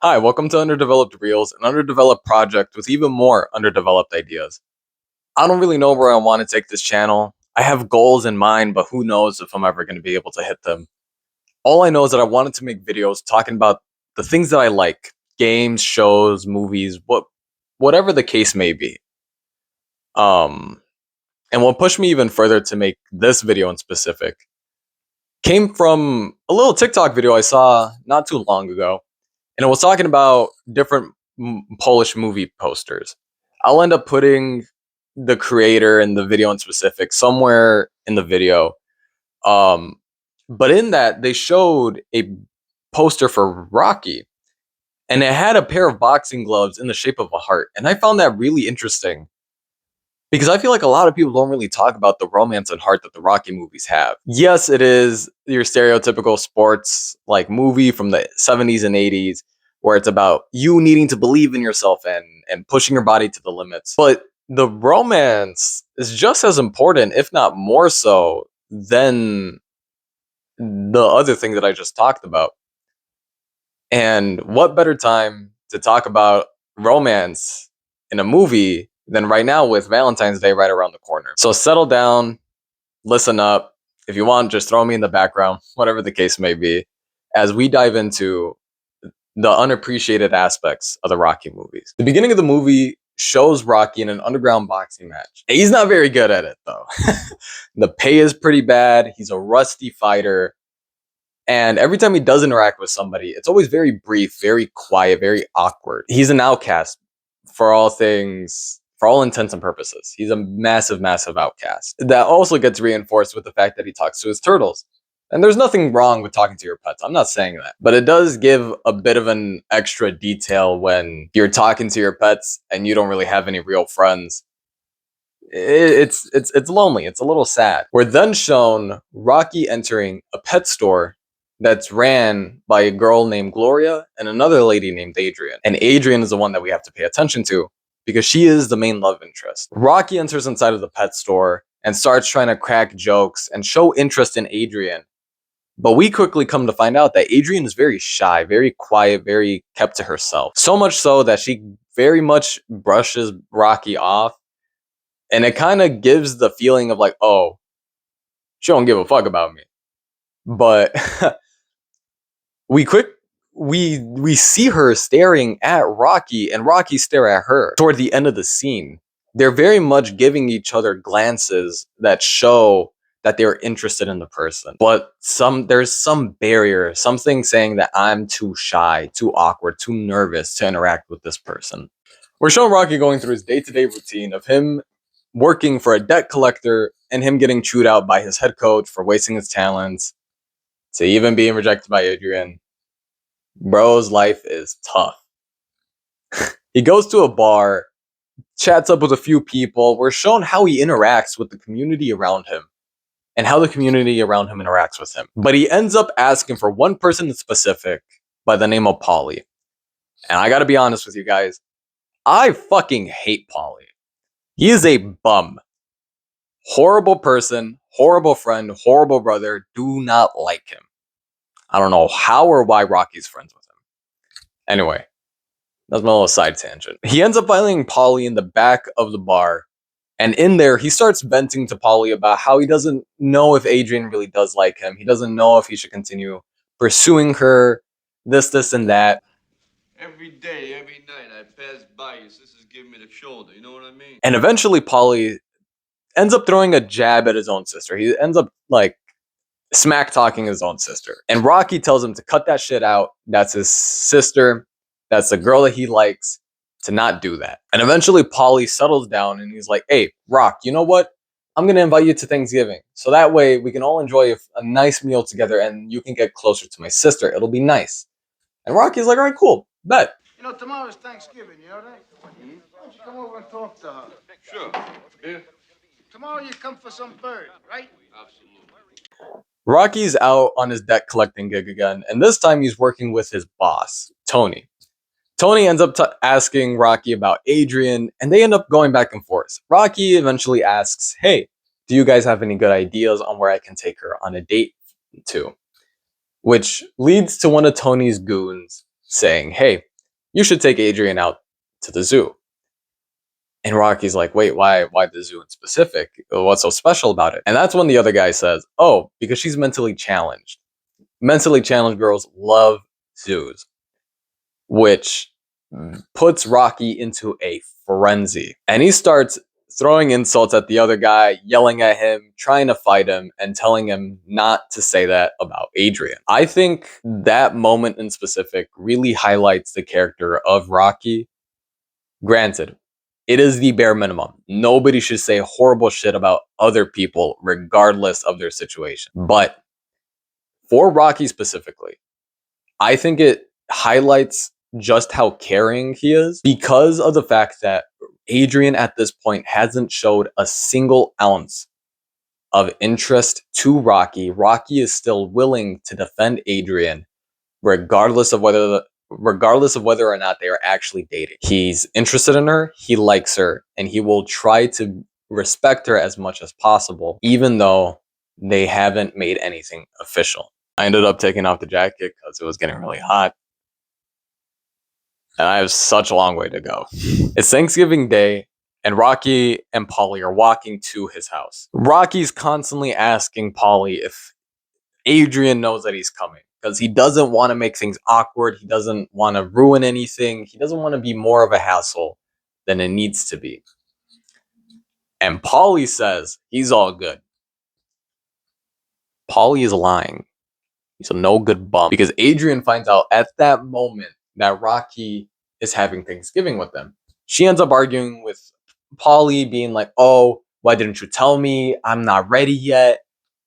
Hi, welcome to Underdeveloped Reels, an underdeveloped project with even more underdeveloped ideas. I don't really know where I want to take this channel. I have goals in mind, but who knows if I'm ever going to be able to hit them. All I know is that I wanted to make videos talking about the things that I like, games, shows, movies, whatever the case may be. Um, and what pushed me even further to make this video in specific came from a little TikTok video I saw not too long ago, and it was talking about different Polish movie posters. I'll end up putting the creator and the video in specific somewhere in the video. Um, but in that, they showed a poster for Rocky, and it had a pair of boxing gloves in the shape of a heart. And I found that really interesting because I feel like a lot of people don't really talk about the romance and heart that the Rocky movies have. Yes, it is your stereotypical sports like movie from the 70s and 80s where it's about you needing to believe in yourself and pushing your body to the limits. But the romance is just as important, if not more so, than the other thing that I just talked about. And what better time to talk about romance in a movie than right now with Valentine's Day right around the corner? So settle down, listen up. If you want, just throw me in the background, whatever the case may be, as we dive into the unappreciated aspects of the Rocky movies. The beginning of the movie shows Rocky in an underground boxing match. He's not very good at it, though. The pay is pretty bad. He's a rusty fighter. And every time he does interact with somebody, it's always very brief, very quiet, very awkward. He's an outcast for all things, for all intents and purposes. He's a massive, massive outcast. That also gets reinforced with the fact that he talks to his turtles. And there's nothing wrong with talking to your pets. I'm not saying that. But it does give a bit of an extra detail when you're talking to your pets and you don't really have any real friends. It's lonely. It's a little sad. We're then shown Rocky entering a pet store that's ran by a girl named Gloria and another lady named Adrian. And Adrian is the one that we have to pay attention to because she is the main love interest. Rocky enters inside of the pet store and starts trying to crack jokes and show interest in Adrian. But we quickly come to find out that Adrian is very shy, very quiet, very kept to herself. So much so that she very much brushes Rocky off. And it kind of gives the feeling of like, oh, she don't give a fuck about me. But we see her staring at Rocky and Rocky stare at her toward the end of the scene. They're very much giving each other glances that show that they're interested in the person. But there's some barrier, something saying that I'm too shy, too awkward, too nervous to interact with this person. We're showing Rocky going through his day-to-day routine of him working for a debt collector and him getting chewed out by his head coach for wasting his talents, to even being rejected by Adrian. Bro's life is tough. He goes to a bar, chats up with a few people. We're shown how he interacts with the community around him and how the community around him interacts with him. But he ends up asking for one person in specific by the name of Paulie. And I gotta be honest with you guys, I fucking hate Paulie. He is a bum. Horrible person, horrible friend, horrible brother. Do not like him. I don't know how or why Rocky's friends with him. Anyway, that's my little side tangent. He ends up finding Polly in the back of the bar. And in there, he starts venting to Polly about how he doesn't know if Adrian really does like him. He doesn't know if he should continue pursuing her, this, and that. Every day, every night, I pass by, your sister's giving me the shoulder. You know what I mean? And eventually, Polly ends up throwing a jab at his own sister. He ends up like smack talking his own sister. And Rocky tells him to cut that shit out. That's his sister. That's the girl that he likes, to not do that. And eventually Paulie settles down and he's like, hey, Rock, you know what? I'm going to invite you to Thanksgiving. So that way we can all enjoy a nice meal together and you can get closer to my sister. It'll be nice. And Rocky's like, all right, cool, bet. You know, tomorrow's Thanksgiving, you know that? Why don't you come over and talk to her? Sure. Yeah. Tomorrow you come for some bird, right? Absolutely. Rocky's out on his debt collecting gig again, and this time he's working with his boss, Tony. Tony ends up asking Rocky about Adrian, and they end up going back and forth. Rocky eventually asks, hey, do you guys have any good ideas on where I can take her on a date to? Which leads to one of Tony's goons saying, hey, you should take Adrian out to the zoo. And Rocky's like, wait, why the zoo in specific? What's so special about it? And that's when the other guy says, oh, because she's mentally challenged. Mentally challenged girls love zoos, which puts Rocky into a frenzy. And he starts throwing insults at the other guy, yelling at him, trying to fight him, and telling him not to say that about Adrian. I think that moment in specific really highlights the character of Rocky. Granted, it is the bare minimum. Nobody should say horrible shit about other people, regardless of their situation. But for Rocky specifically, I think it highlights just how caring he is because of the fact that Adrian at this point hasn't showed a single ounce of interest to Rocky. Rocky is still willing to defend Adrian regardless of whether or not they are actually dating. He's interested in her, he likes her, and he will try to respect her as much as possible, even though they haven't made anything official. I ended up taking off the jacket because it was getting really hot. And I have such a long way to go. It's Thanksgiving Day, and Rocky and Polly are walking to his house. Rocky's constantly asking Polly if Adrian knows that he's coming because he doesn't want to make things awkward. He doesn't want to ruin anything. He doesn't want to be more of a hassle than it needs to be. And Polly says he's all good. Polly is lying. He's a no good bum because Adrian finds out at that moment that Rocky is having Thanksgiving with them. She ends up arguing with Polly, being like, oh, why didn't you tell me? I'm not ready yet.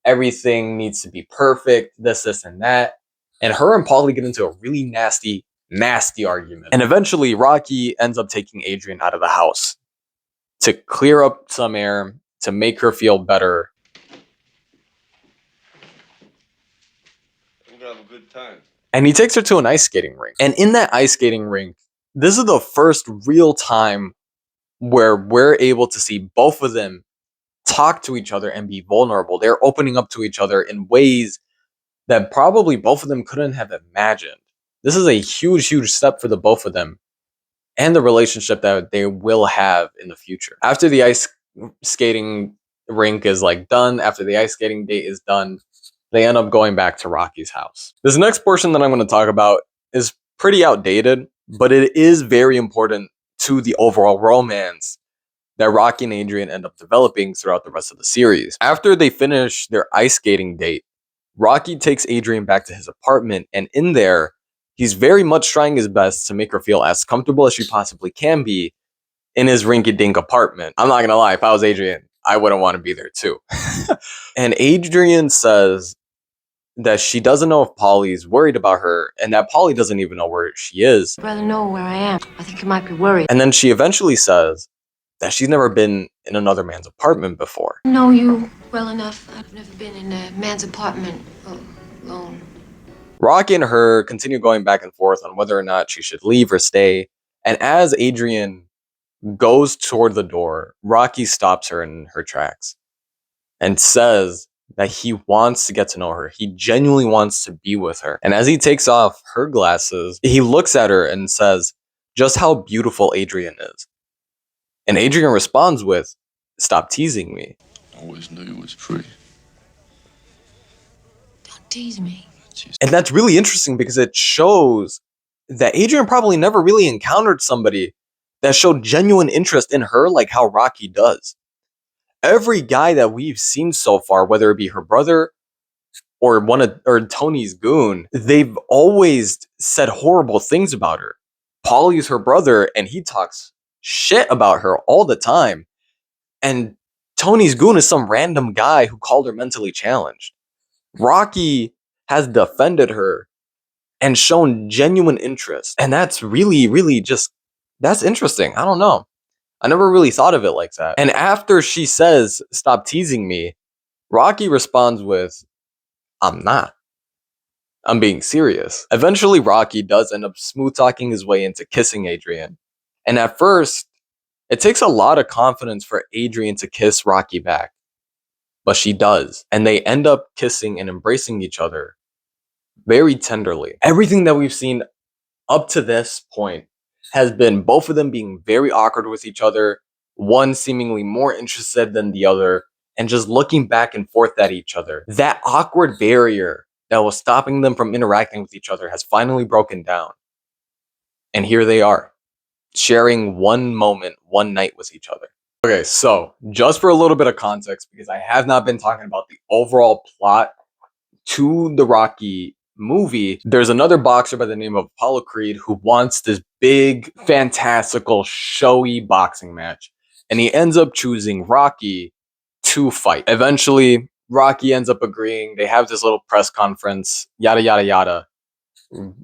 Everything needs to be perfect, this, and that. And her and Polly get into a really nasty argument. And eventually, Rocky ends up taking Adrian out of the house to clear up some air, to make her feel better. I'm gonna have a good time. And he takes her to an ice skating rink. And in that ice skating rink, this is the first real time where we're able to see both of them talk to each other and be vulnerable. They're opening up to each other in ways that probably both of them couldn't have imagined. This is a huge step for the both of them and the relationship that they will have in the future. After the ice skating rink is done, after the ice skating date is done, they end up going back to Rocky's house. This next portion that I'm going to talk about is pretty outdated, but it is very important to the overall romance that Rocky and Adrian end up developing throughout the rest of the series. After they finish their ice skating date, Rocky takes Adrian back to his apartment, and in there, he's very much trying his best to make her feel as comfortable as she possibly can be in his rinky-dink apartment. I'm not gonna lie, if I was Adrian, I wouldn't want to be there too. And Adrian says that she doesn't know if Polly's worried about her, and that Polly doesn't even know where she is. I'd rather know where I am. I think you might be worried. And then she eventually says that she's never been in another man's apartment before. I know you well enough. I've never been in a man's apartment alone. Rocky and her continue going back and forth on whether or not she should leave or stay. And as Adrian goes toward the door, Rocky stops her in her tracks and says that he wants to get to know her. He genuinely wants to be with her. And as he takes off her glasses, he looks at her and says just how beautiful Adrian is. And Adrian responds with, "Stop teasing me." Always knew you was pretty. Don't tease me. And that's really interesting because it shows that Adrian probably never really encountered somebody that showed genuine interest in her like how Rocky does. Every guy that we've seen so far, whether it be her brother or Tony's goon, they've always said horrible things about her. Paulie's her brother, and he talks shit about her all the time. And Tony's goon is some random guy who called her mentally challenged. Rocky has defended her and shown genuine interest. And that's really that's interesting. I don't know. I never really thought of it like that. And after she says, "Stop teasing me," Rocky responds with, "I'm not. I'm being serious." Eventually, Rocky does end up smooth talking his way into kissing Adrian. And at first, it takes a lot of confidence for Adrian to kiss Rocky back. But she does. And they end up kissing and embracing each other very tenderly. Everything that we've seen up to this point has been both of them being very awkward with each other, one seemingly more interested than the other, and just looking back and forth at each other. That awkward barrier that was stopping them from interacting with each other has finally broken down. And here they are, sharing one moment, one night with each other. Okay, so just for a little bit of context, because I have not been talking about the overall plot to the Rocky movie, there's another boxer by the name of Apollo Creed who wants this big, fantastical, showy boxing match. And he ends up choosing Rocky to fight. Eventually, Rocky ends up agreeing. They have this little press conference, yada, yada, yada.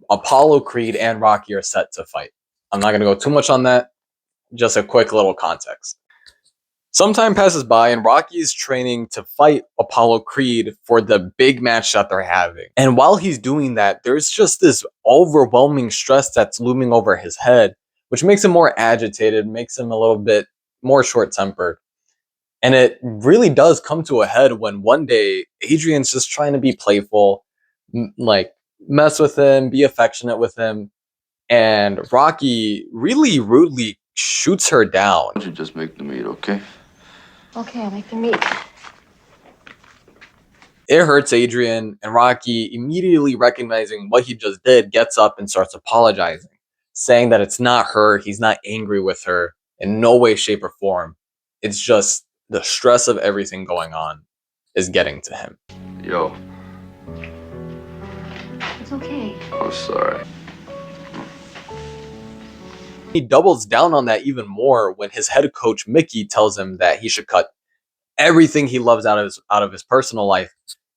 Apollo Creed and Rocky are set to fight. I'm not going to go too much on that. Just a quick little context. Some time passes by and Rocky is training to fight Apollo Creed for the big match that they're having. And while he's doing that, there's just this overwhelming stress that's looming over his head, which makes him more agitated, makes him a little bit more short-tempered. And it really does come to a head when one day Adrian's just trying to be playful, like mess with him, be affectionate with him. And Rocky really rudely shoots her down. Why don't you just make the meat, okay? Okay, I'll make the meat. It hurts Adrian, and Rocky, immediately recognizing what he just did, gets up and starts apologizing, saying that it's not her, he's not angry with her in no way, shape, or form. It's just the stress of everything going on is getting to him. Yo, It's okay. I'm sorry. He doubles down on that even more when his head coach Mickey tells him that he should cut everything he loves out of his personal life,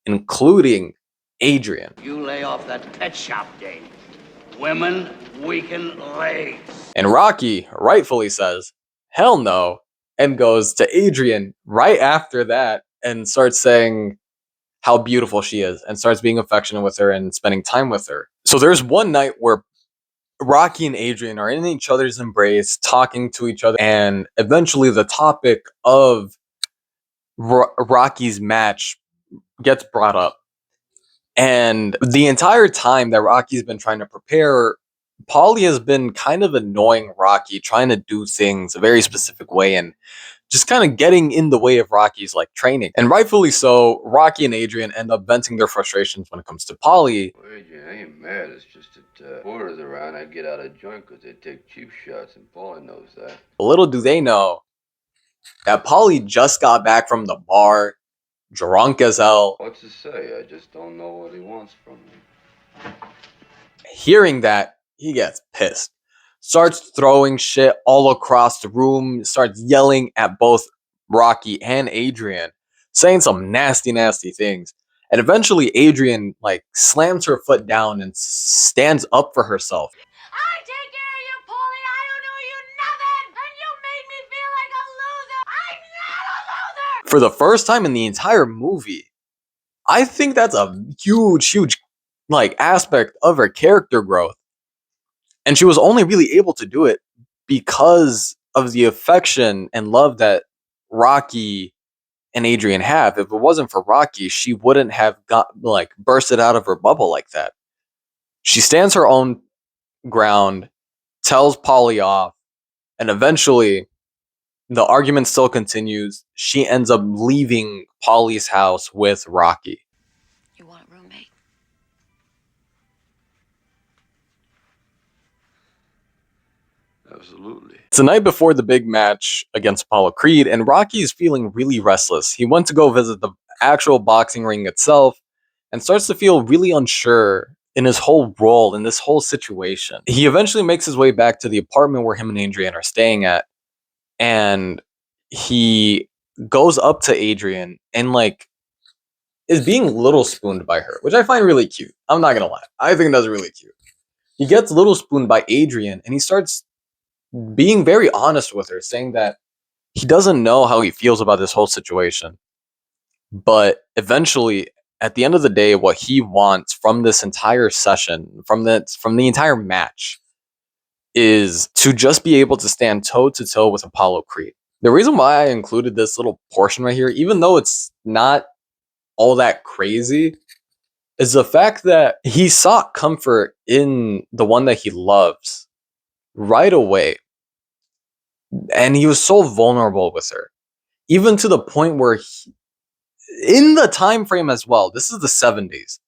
including Adrian. You lay off that pet shop game. Women weaken legs. And Rocky rightfully says, hell no, and goes to Adrian right after that and starts saying how beautiful she is and starts being affectionate with her and spending time with her. So there's one night where Rocky and Adrian are in each other's embrace, talking to each other, and eventually the topic of Rocky's match gets brought up. And the entire time that Rocky's been trying to prepare, Paulie has been kind of annoying Rocky, trying to do things a very specific way and just kind of getting in the way of Rocky's like training. And rightfully so, Rocky and Adrian end up venting their frustrations when it comes to Paulie. Well, Adrian, I ain't mad. It's just that foreigners around, I get out of joint because they take cheap shots, and Paulie knows that. Little do they know that Paulie just got back from the bar, drunk as hell. What's to say? I just don't know what he wants from me. Hearing that, he gets pissed. Starts throwing shit all across the room, starts yelling at both Rocky and Adrian, saying some nasty, nasty things. And eventually Adrian like slams her foot down and stands up for herself. I take care of you, Paulie. I don't know you nothing, and you made me feel like a loser. I'm not a loser. For the first time in the entire movie, I think that's a huge, huge like aspect of her character growth. And she was only really able to do it because of the affection and love that Rocky and Adrian have. If it wasn't for Rocky, she wouldn't have got like bursted out of her bubble like that. She stands her own ground, tells Paulie off, and eventually the argument still continues. She ends up leaving Paulie's house with Rocky. You want a roommate? Absolutely. It's the night before the big match against Apollo Creed, and Rocky is feeling really restless. He went to go visit the actual boxing ring itself and starts to feel really unsure in his whole role in this whole situation. He eventually makes his way back to the apartment where him and Adrian are staying at, and he goes up to Adrian and like is being little spooned by her, which I find really cute. I'm not gonna lie. I think that's really cute. He gets little spooned by Adrian and he starts being very honest with her, saying that he doesn't know how he feels about this whole situation. But eventually, at the end of the day, what he wants from this entire session, from the entire match, is to just be able to stand toe to toe with Apollo Creed. The reason why I included this little portion right here, even though it's not all that crazy, is the fact that he sought comfort in the one that he loves. right away. And he was so vulnerable with her, even to the point where in the time frame as well, this is the 70s,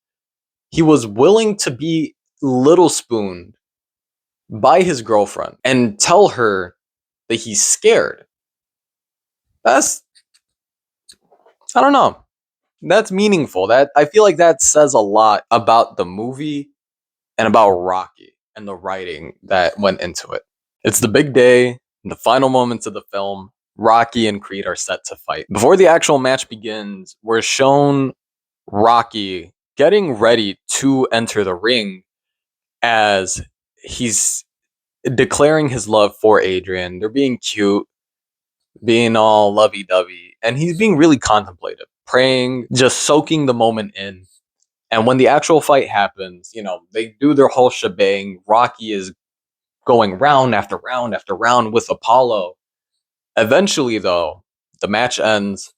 he was willing to be little spooned by his girlfriend and tell her that he's scared. That's, I don't know, that's meaningful. That, I feel like that says a lot about the movie and about Rocky and the writing that went into it. It's the big day, in the final moments of the film. Rocky and Creed are set to fight. Before the actual match begins, we're shown Rocky getting ready to enter the ring as he's declaring his love for Adrian. They're being cute, being all lovey-dovey, and he's being really contemplative, praying, just soaking the moment in. And when the actual fight happens, you know, they do their whole shebang. Rocky is going round after round after round with Apollo. Eventually, though, the match ends.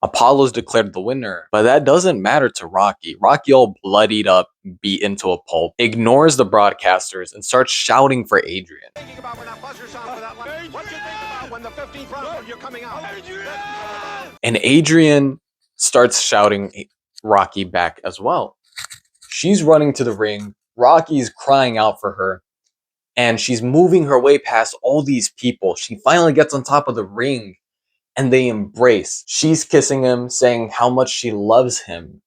Apollo's declared the winner, but that doesn't matter to Rocky. Rocky, all bloodied up, beat into a pulp, ignores the broadcasters and starts shouting for Adrian. And Adrian starts shouting Rocky back as well. She's running to the ring. Rocky's crying out for her, and she's moving her way past all these people. She finally gets on top of the ring, and they embrace. She's kissing him, saying how much she loves him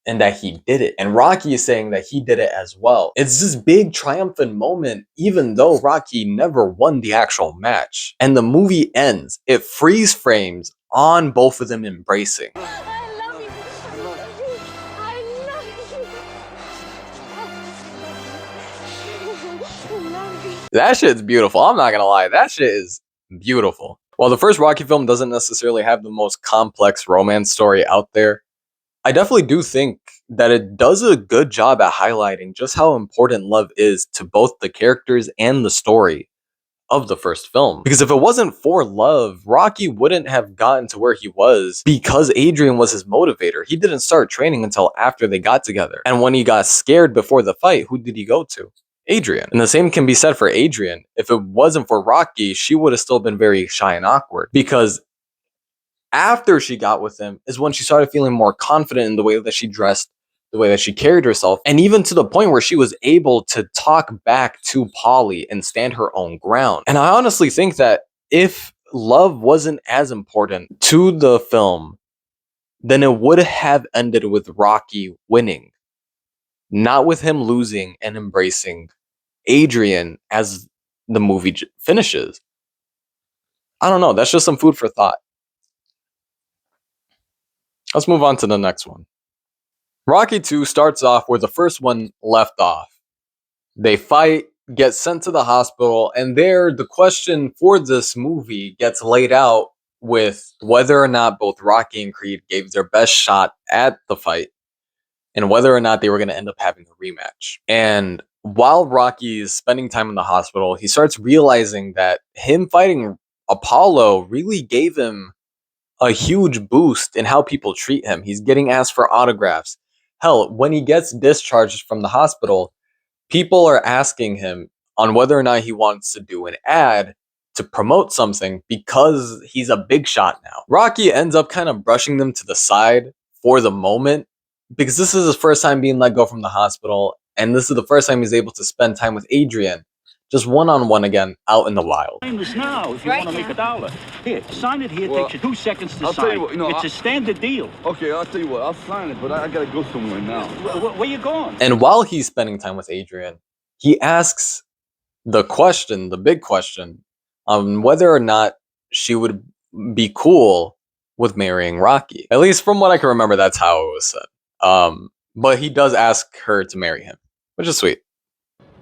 and that he did it. And Rocky is saying that he did it as well. It's this big triumphant moment, even though Rocky never won the actual match. And the movie ends. It freeze frames on both of them embracing. I love you. I love you. That shit's beautiful. I'm not gonna lie. That shit is beautiful. While the first Rocky film doesn't necessarily have the most complex romance story out there, I definitely do think that it does a good job at highlighting just how important love is to both the characters and the story of the first film. Because if it wasn't for love, Rocky wouldn't have gotten to where he was because Adrian was his motivator. He didn't start training until after they got together. And when he got scared before the fight, who did he go to? Adrian. And the same can be said for Adrian. If it wasn't for Rocky, she would have still been very shy and awkward, because after she got with him is when she started feeling more confident in the way that she dressed, the way that she carried herself, and even to the point where she was able to talk back to Polly and stand her own ground. And I honestly think that if love wasn't as important to the film, then it would have ended with Rocky winning, not with him losing and embracing Adrian as the movie finishes. I don't know. That's just some food for thought. Let's move on to the next one. Rocky 2 starts off where the first one left off. They fight, get sent to the hospital, and there the question for this movie gets laid out with whether or not both Rocky and Creed gave their best shot at the fight and whether or not they were going to end up having a rematch. And while Rocky is spending time in the hospital, he starts realizing that him fighting Apollo really gave him a huge boost in how people treat him. He's getting asked for autographs. Hell, when he gets discharged from the hospital, people are asking him on whether or not he wants to do an ad to promote something because he's a big shot now. Rocky ends up kind of brushing them to the side for the moment because this is his first time being let go from the hospital, and this is the first time he's able to spend time with Adrian, just one-on-one again, out in the wild. Sign this now if you want to make $1. Here, sign it here. Well, Takes you 2 seconds to I'll sign. tell you what, you know, it's a standard deal. Okay, I'll tell you what. I'll sign it, but I gotta go somewhere now. Where you going? And while he's spending time with Adrian, he asks the question, the big question, on whether or not she would be cool with marrying Rocky. At least from what I can remember, that's how it was said. But he does ask her to marry him, which is sweet.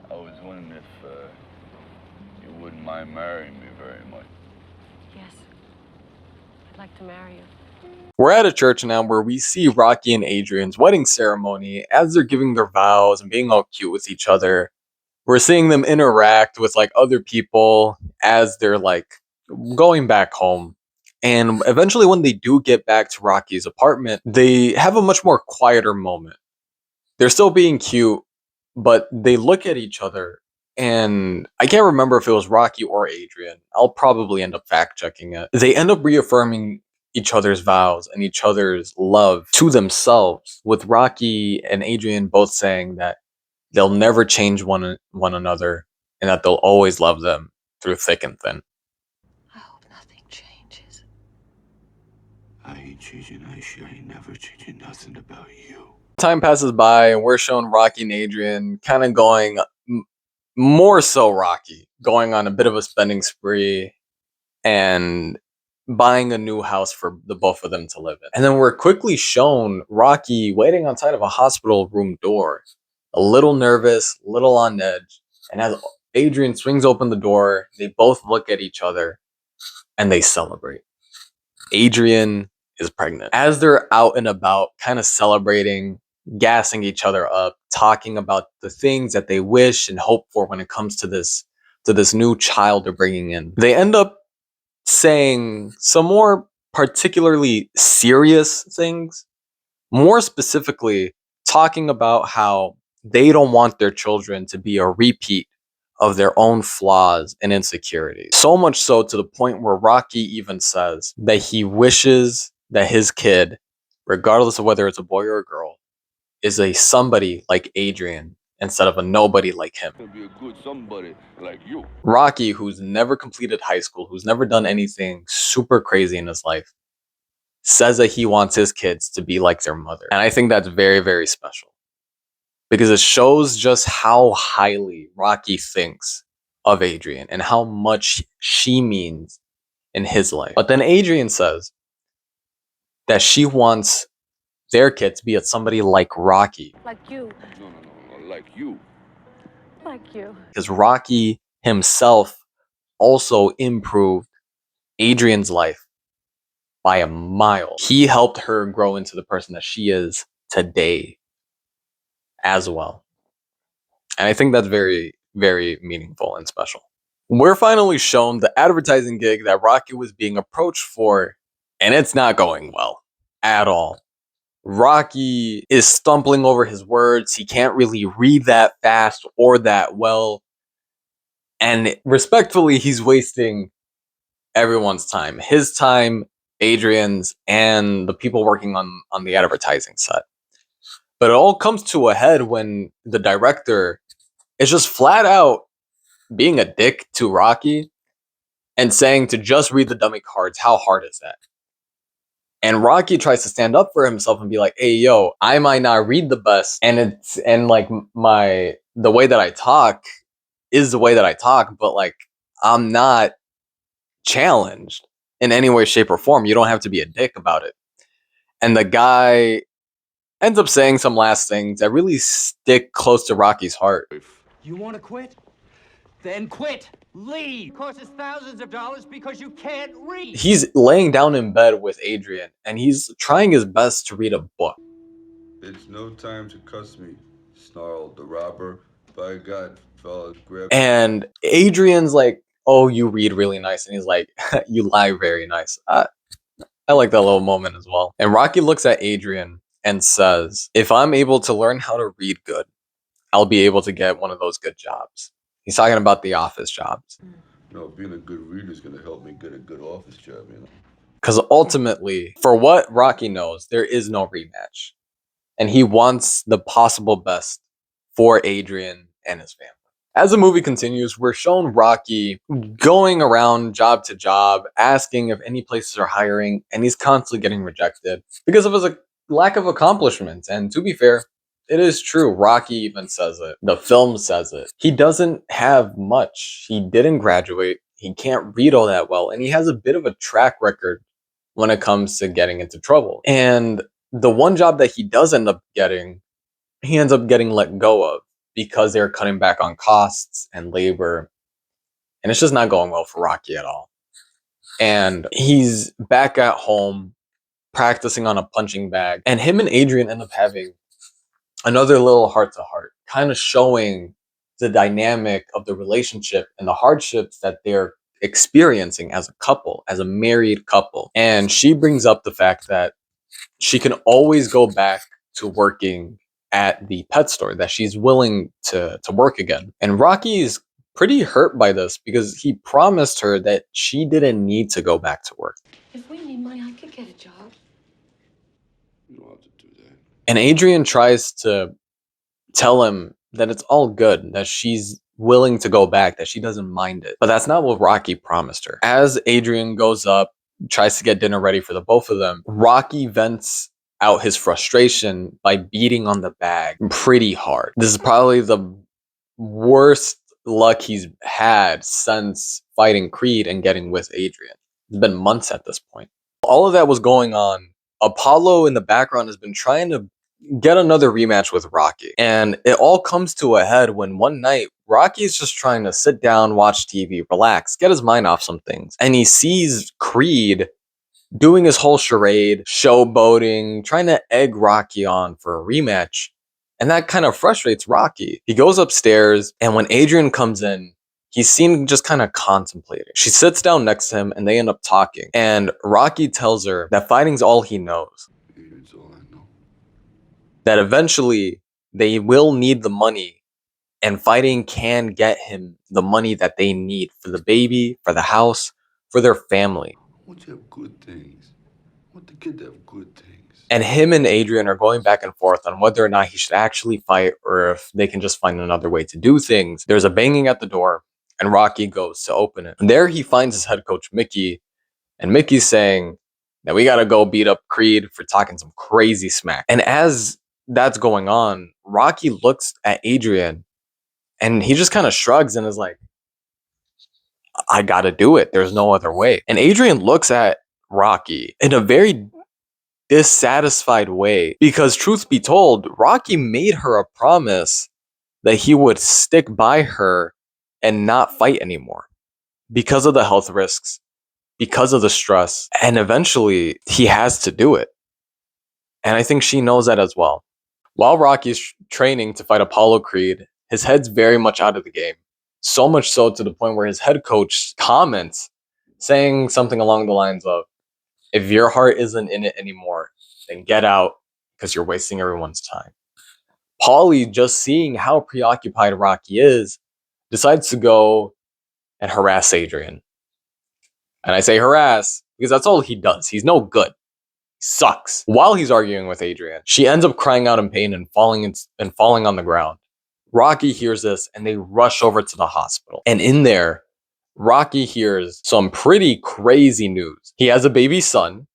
I was wondering if you wouldn't mind marrying me very much. Yes. I'd like to marry you. We're at a church now where we see Rocky and Adrian's wedding ceremony as they're giving their vows and being all cute with each other. We're seeing them interact with like other people as they're like going back home. And eventually when they do get back to Rocky's apartment, they have a much more quieter moment. They're still being cute, but they look at each other And I can't remember if it was Rocky or Adrian. I'll probably end up fact checking it. They end up reaffirming each other's vows and each other's love to themselves, with Rocky and Adrian both saying that they'll never change one another and that they'll always love them through thick and thin. I hope nothing changes. I ain't changing, I ain't never changing nothing about you. Time passes by and we're shown Rocky and Adrian kind of going, more so Rocky, going on a bit of a spending spree and buying a new house for the both of them to live in. And then we're quickly shown Rocky waiting outside of a hospital room door, a little nervous, a little on edge. And as Adrian swings open the door, they both look at each other and they celebrate. Adrian is pregnant. As they're out and about, kind of celebrating, gassing each other up, talking about the things that they wish and hope for when it comes to this new child they're bringing in, they end up saying some more particularly serious things, more specifically talking about how they don't want their children to be a repeat of their own flaws and insecurities. So much so to the point where Rocky even says that he wishes that his kid, regardless of whether it's a boy or a girl, is a somebody like Adrian instead of a nobody like him. Be a good somebody like you. Rocky, who's never completed high school, who's never done anything super crazy in his life, says that he wants his kids to be like their mother. And I think that's very, very special because it shows just how highly Rocky thinks of Adrian and how much she means in his life. But then Adrian says that she wants their kid to be somebody like Rocky. Like you. No, like you. Like you. Because Rocky himself also improved Adrian's life by a mile. He helped her grow into the person that she is today as well. And I think that's very, very meaningful and special. We're finally shown the advertising gig that Rocky was being approached for, and it's not going well at all. Rocky is stumbling over his words. He can't really read that fast or that well. And respectfully, he's wasting everyone's time. His time, Adrian's, and the people working on the advertising set. But it all comes to a head when the director is just flat out being a dick to Rocky and saying to just read the dummy cards. How hard is that? And Rocky tries to stand up for himself and be like, hey, yo, I might not read the best. And like the way that I talk is the way that I talk, but like, I'm not challenged in any way, shape, or form. You don't have to be a dick about it. And the guy ends up saying some last things that really stick close to Rocky's heart. You want to quit? Then quit. Leave. Costs us thousands of dollars because you can't read. He's laying down in bed with Adrian and he's trying his best to read a book. It's no time to cuss me, snarled the robber. By God, fellas, grab. And Adrian's like, oh, you read really nice. And he's like, you lie very nice. I like that little moment as well. And Rocky looks at Adrian and says, if I'm able to learn how to read good, I'll be able to get one of those good jobs. He's talking about the office jobs. No, being a good reader is gonna help me get a good office job, you know. Because ultimately, for what Rocky knows, there is no rematch. And he wants the possible best for Adrian and his family. As the movie continues, we're shown Rocky going around job to job, asking if any places are hiring, and he's constantly getting rejected because of his lack of accomplishments. And to be fair, it is true. Rocky even says it. The film says it. He doesn't have much. He didn't graduate. He can't read all that well. And he has a bit of a track record when it comes to getting into trouble. And the one job that he does end up getting, he ends up getting let go of because they're cutting back on costs and labor. And it's just not going well for Rocky at all. And he's back at home practicing on a punching bag. And him and Adrian end up having another little heart to heart, kind of showing the dynamic of the relationship and the hardships that they're experiencing as a couple, as a married couple. And she brings up the fact that she can always go back to working at the pet store, that she's willing to work again. And Rocky is pretty hurt by this because he promised her that she didn't need to go back to work. If we need money, I could get a job. You don't have to do that. And Adrian tries to tell him that it's all good, that she's willing to go back, that she doesn't mind it. But that's not what Rocky promised her. As Adrian goes up, tries to get dinner ready for the both of them, Rocky vents out his frustration by beating on the bag pretty hard. This is probably the worst luck he's had since fighting Creed and getting with Adrian. It's been months at this point. All of that was going on. Apollo in the background has been trying to get another rematch with Rocky. And it all comes to a head when one night Rocky's just trying to sit down, watch TV, relax, get his mind off some things. And he sees Creed doing his whole charade, showboating, trying to egg Rocky on for a rematch. And that kind of frustrates Rocky. He goes upstairs, and when Adrian comes in, he's seen just kind of contemplating. She sits down next to him and they end up talking. And Rocky tells her that fighting's all he knows. It's all I know. That eventually they will need the money, and fighting can get him the money that they need for the baby, for the house, for their family. I want you to have good things. I want the kid to have good things. And him and Adrian are going back and forth on whether or not he should actually fight or if they can just find another way to do things. There's a banging at the door, and Rocky goes to open it. And there he finds his head coach, Mickey, and Mickey's saying that we gotta go beat up Creed for talking some crazy smack. And as that's going on, Rocky looks at Adrian and he just kind of shrugs and is like, I gotta do it. There's no other way. And Adrian looks at Rocky in a very dissatisfied way because, truth be told, Rocky made her a promise that he would stick by her and not fight anymore because of the health risks, because of the stress, and eventually he has to do it. And I think she knows that as well. While Rocky's training to fight Apollo Creed, his head's very much out of the game. So much so to the point where his head coach comments saying something along the lines of, if your heart isn't in it anymore, then get out because you're wasting everyone's time. Paulie, just seeing how preoccupied Rocky is, decides to go and harass Adrian. And I say harass because that's all he does. He's no good. He sucks. While he's arguing with Adrian, she ends up crying out in pain and falling on the ground. Rocky hears this and they rush over to the hospital. And in there, Rocky hears some pretty crazy news. He has a baby son,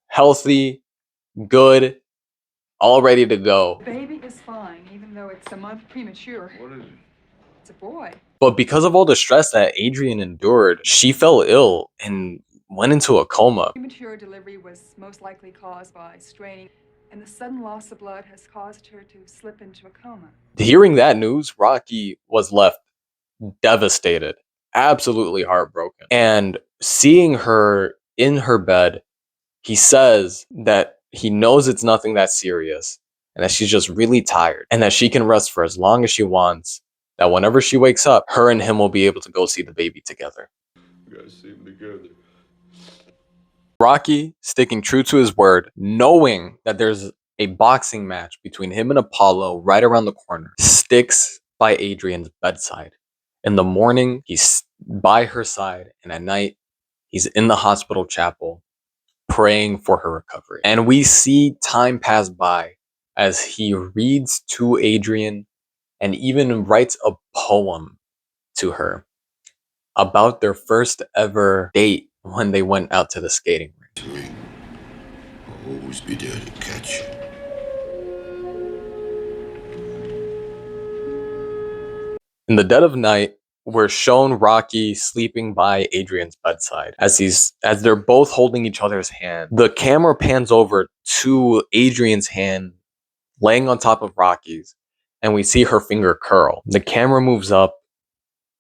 healthy, good, all ready to go. The baby is fine, even though it's a month premature. What is it? It's a boy. But because of all the stress that Adrian endured, she fell ill and went into a coma. Premature delivery was most likely caused by straining, and the sudden loss of blood has caused her to slip into a coma. Hearing that news, Rocky was left devastated, absolutely heartbroken. And seeing her in her bed, he says that he knows it's nothing that serious and that she's just really tired and that she can rest for as long as she wants, that whenever she wakes up, her and him will be able to go see the baby together. We gotta see them together. Rocky, sticking true to his word, knowing that there's a boxing match between him and Apollo right around the corner, sticks by Adrian's bedside. In the morning, he's by her side, and at night, he's in the hospital chapel praying for her recovery. And we see time pass by as he reads to Adrian and even writes a poem to her about their first ever date when they went out to the skating rink. I'll always be there to catch you. In the dead of night, we're shown Rocky sleeping by Adrian's bedside as they're both holding each other's hand. The camera pans over to Adrian's hand laying on top of Rocky's, and we see her finger curl. The camera moves up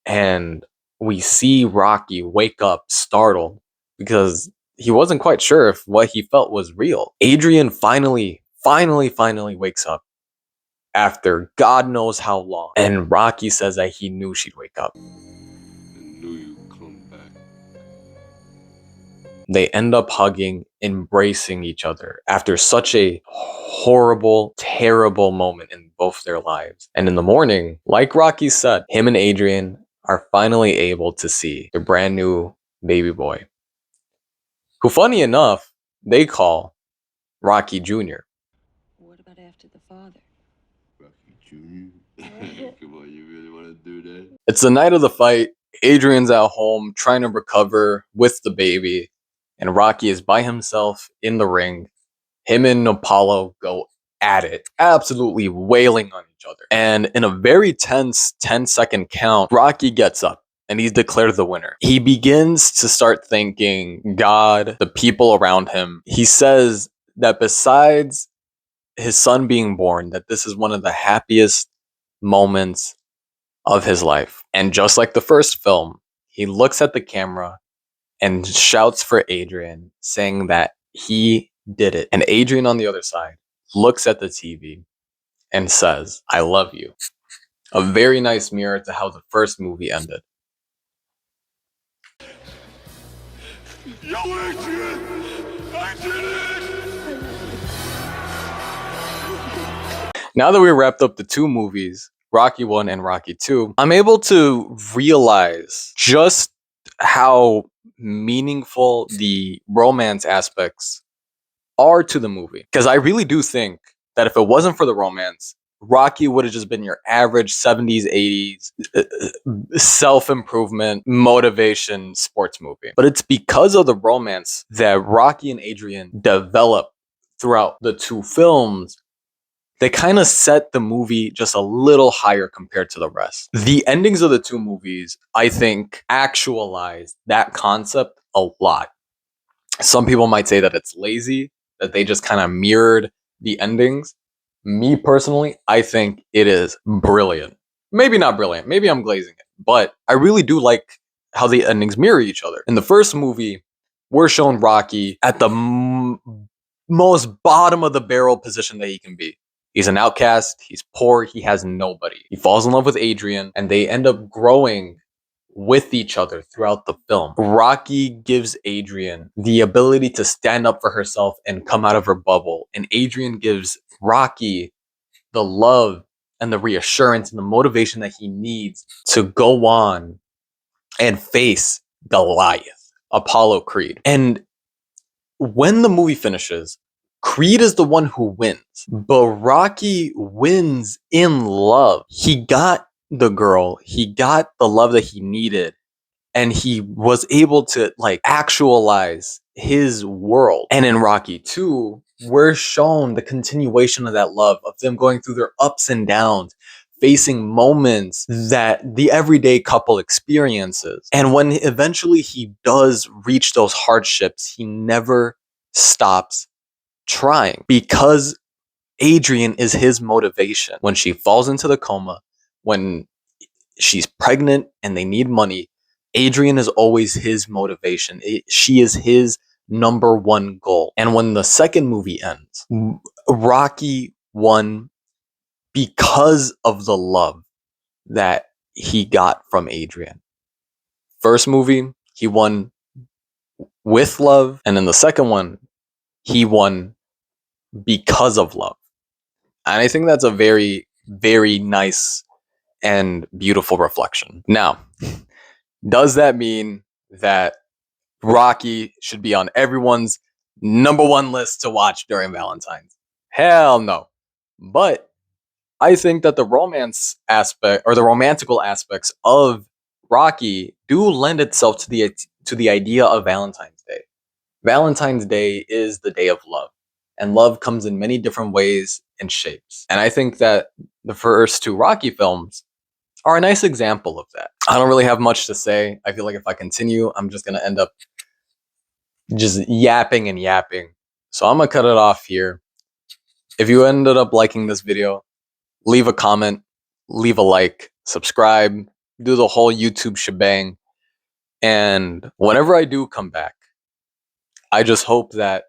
and we see Rocky wake up startled because he wasn't quite sure if what he felt was real. Adrian finally wakes up after God knows how long. And Rocky says that he knew she'd wake up. I knew you'd come back. They end up hugging, embracing each other after such a horrible, terrible moment in both their lives. And in the morning, like Rocky said, him and Adrian are finally able to see their brand new baby boy, who, funny enough, they call Rocky Jr. What about after the father? Rocky Jr. Come on, you really want to do that? It's the night of the fight. Adrian's at home trying to recover with the baby, and Rocky is by himself in the ring. Him and Apollo go at it, absolutely wailing on each other. And in a very tense 10-second count, Rocky gets up and he's declared the winner. He begins to start thanking God, the people around him. He says that besides his son being born, that this is one of the happiest moments of his life. And just like the first film, he looks at the camera and shouts for Adrian, saying that he did it. And Adrian on the other side looks at the TV and says, "I love you." A very nice mirror to how the first movie ended. Yo, Adrian! I did it! Now that we wrapped up the two movies, Rocky 1 and Rocky 2, I'm able to realize just how meaningful the romance aspects are to the movie. Because I really do think that if it wasn't for the romance, Rocky would have just been your average 70s, 80s self-improvement, motivation sports movie. But it's because of the romance that Rocky and Adrian develop throughout the two films. They kind of set the movie just a little higher compared to the rest. The endings of the two movies, I think, actualize that concept a lot. Some people might say that it's lazy, that they just kind of mirrored the endings. Me personally, I think it is brilliant. Maybe not brilliant, maybe I'm glazing it, but I really do like how the endings mirror each other. In the first movie, we're shown Rocky at the most bottom of the barrel position that he can be. He's an outcast, he's poor, he has nobody. He falls in love with Adrian, and they end up growing with each other throughout the film. Rocky gives Adrian the ability to stand up for herself and come out of her bubble, and Adrian gives Rocky the love and the reassurance and the motivation that he needs to go on and face Goliath, Apollo Creed. And when the movie finishes, Creed is the one who wins, but Rocky wins in love. He got the girl, he got the love that he needed, and he was able to like actualize his world. And in Rocky 2, we're shown the continuation of that love, of them going through their ups and downs, facing moments that the everyday couple experiences. And when eventually he does reach those hardships, he never stops trying, because Adrian is his motivation. When she falls into the coma, when she's pregnant and they need money, Adrian is always his motivation. She is his number one goal. And when the second movie ends, Rocky won because of the love that he got from Adrian. First movie, he won with love. And in the second one, he won because of love. And I think that's a very, very nice and beautiful reflection. Now, does that mean that Rocky should be on everyone's number one list to watch during Valentine's? Hell no. But I think that the romance aspect, or the romantical aspects of Rocky, do lend itself to the idea of Valentine's Day. Valentine's Day is the day of love, and love comes in many different ways and shapes. And I think that the first two Rocky films are a nice example of that. I don't really have much to say. I feel like if I continue, I'm just going to end up just yapping and yapping. So I'm going to cut it off here. If you ended up liking this video, leave a comment, leave a like, subscribe, do the whole YouTube shebang. And whenever I do come back, I just hope that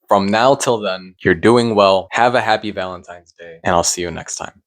from now till then, you're doing well. Have a happy Valentine's Day, and I'll see you next time.